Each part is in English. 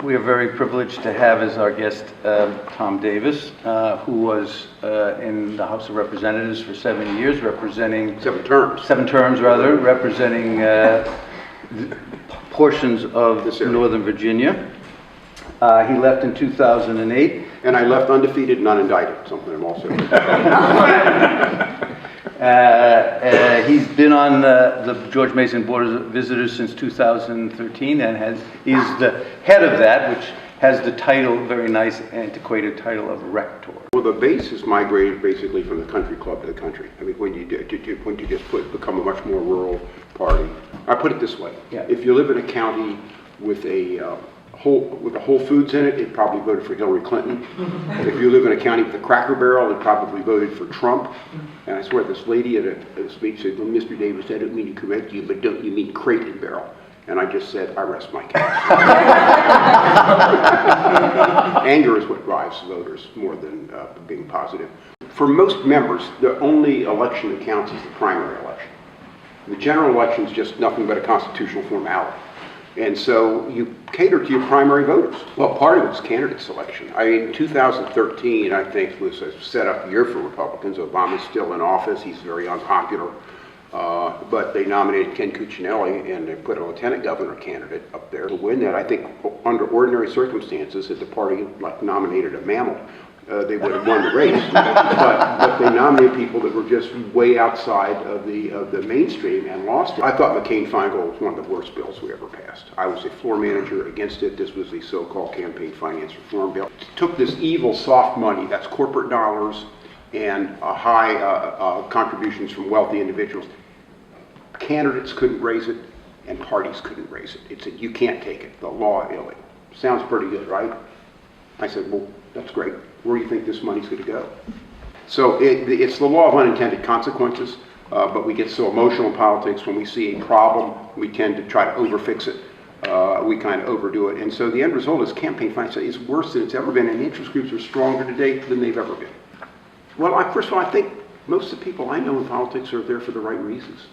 We are very privileged to have as our guest Tom Davis, who was in the House of Representatives for 7 years, representing... 7 terms. 7 terms, rather, representing portions of Northern Virginia. He left in 2008. And I left undefeated and unindicted, something I'm also... He's been on the George Mason Board of Visitors since 2013 and is the head of that, which has the title, very nice antiquated title of rector. Well, the base has migrated basically from the country club to the country. I mean, when you just become a much more rural party. I put it this way. Yeah. If you live in a county with a Whole Foods in it, it probably voted for Hillary Clinton. If you live in a county with a Cracker Barrel, it probably voted for Trump. And I swear this lady at a speech said, well, Mr. Davis, I don't mean to correct you, but don't you mean Crate and Barrel? And I just said, I rest my case. Anger is what drives voters more than being positive. For most members, the only election that counts is the primary election. The general election is just nothing but a constitutional formality. And so you cater to your primary voters. Well, part of it is candidate selection. I mean, 2013, I think, was a set-up year for Republicans. Obama's still in office. He's very unpopular. But they nominated Ken Cuccinelli, and they put a lieutenant governor candidate up there to win that. I think under ordinary circumstances, if the party nominated a mammal, they would have won the race. but they nominated people that were just way outside of the mainstream and lost it. I thought McCain-Feingold was one of the worst bills we ever passed. I was a floor manager against it. This was the so-called campaign finance reform bill. It took this evil soft money, that's corporate dollars and high contributions from wealthy individuals. Candidates couldn't raise it and parties couldn't raise it. It said, you can't take it. The law illegal. Sounds pretty good, right? I said, well, that's great. Where do you think this money's going to go? So it's the law of unintended consequences, but we get so emotional in politics when we see a problem, we tend to try to overfix it. We kind of overdo it. And so the end result is campaign finance is worse than it's ever been, and interest groups are stronger today than they've ever been. Well, first of all, I think most of the people I know in politics are there for the right reasons.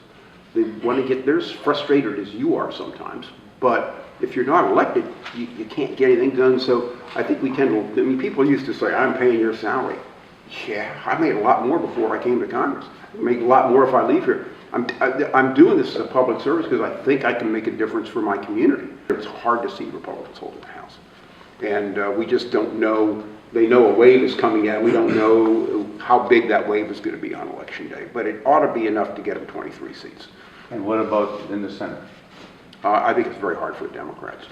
They want to get, they're as frustrated as you are sometimes, but if you're not elected, you can't get anything done. So I think we tend to, I mean, people used to say, I'm paying your salary. Yeah, I made a lot more before I came to Congress. I make a lot more if I leave here. I'm doing this as a public service because I think I can make a difference for my community. It's hard to see Republicans holding the House. And we just don't know, they know a wave is coming in. We don't know how big that wave is going to be on election day. But it ought to be enough to get them 23 seats. And what about in the Senate? I think it's very hard for the Democrats.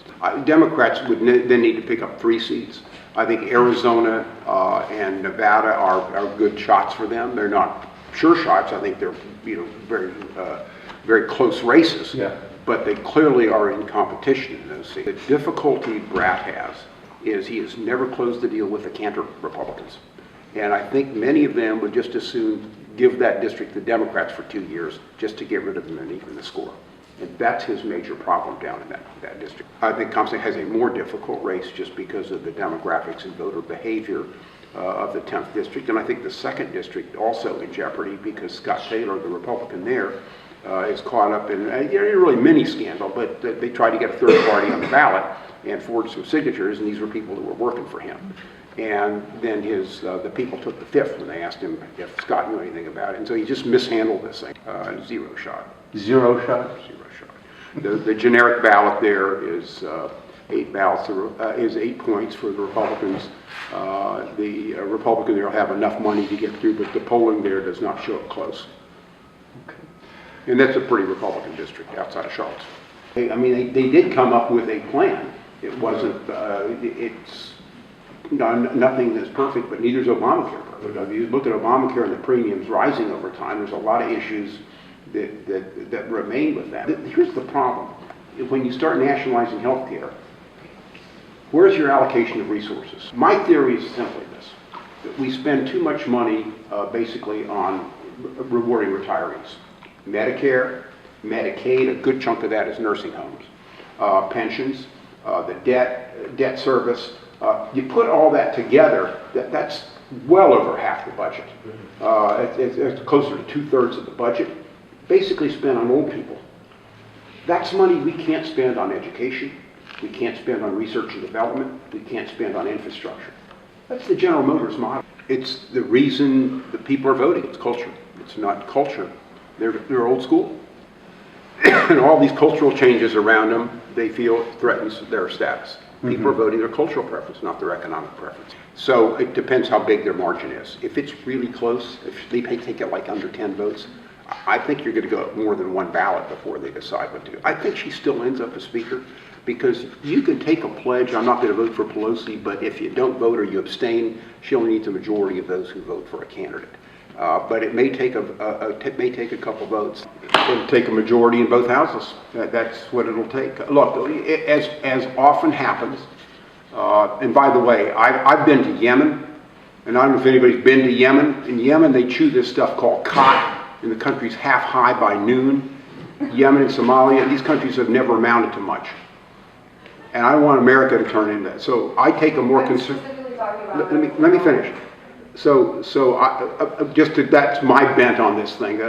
Democrats would then need to pick up 3 seats. I think Arizona and Nevada are good shots for them. They're not sure shots. I think they're very close races. Yeah. But they clearly are in competition in those seats. The difficulty Brat has is he has never closed the deal with the Cantor Republicans. And I think many of them would just as soon give that district to the Democrats for 2 years just to get rid of them and even the score. And that's his major problem down in that district. I think Comstock has a more difficult race just because of the demographics and voter behavior of the 10th district. And I think the 2nd district also in jeopardy because Scott Taylor, the Republican there, is caught up in a really mini scandal, but they tried to get a third party on the ballot and forged some signatures, and these were people that were working for him. And then the people took the fifth when they asked him if Scott knew anything about it. And so he just mishandled this thing. 0 shot. 0 shot? 0 shot. The generic ballot there is 8 ballots, is 8 points for the Republicans. The Republican there will have enough money to get through, but the polling there does not show up close. Okay. And that's a pretty Republican district outside of Charlotte. I mean, they did come up with a plan. It wasn't, it's nothing is perfect, but neither is Obamacare perfect. If you look at Obamacare and the premiums rising over time, there's a lot of issues that remain with that. Here's the problem. When you start nationalizing health care, where's your allocation of resources? My theory is simply this, that we spend too much money basically on rewarding retirees. Medicare, Medicaid, a good chunk of that is nursing homes, pensions, the debt service. You put all that together, that's well over half the budget. It's closer to 2/3 of the budget, basically spent on old people. That's money we can't spend on education. We can't spend on research and development. We can't spend on infrastructure. That's the General Motors model. It's the reason the people are voting. It's culture. It's not culture. They're old school. And all these cultural changes around them, they feel threatens their status. People are voting their cultural preference, not their economic preference. So it depends how big their margin is. If it's really close, if they take it like under 10 votes, I think you're going to go more than one ballot before they decide what to do. I think she still ends up a speaker because you can take a pledge, I'm not going to vote for Pelosi, but if you don't vote or you abstain, she only needs a majority of those who vote for a candidate. But it may take a couple votes. It'll take a majority in both houses. That's what it'll take. Look, as often happens, and by the way, I've been to Yemen, and I don't know if anybody's been to Yemen. In Yemen, they chew this stuff called cotton, and the country's half high by noon. Yemen and Somalia, these countries have never amounted to much. And I want America to turn into that. So I take a more conservative. Let me finish. So that's my bent on this thing.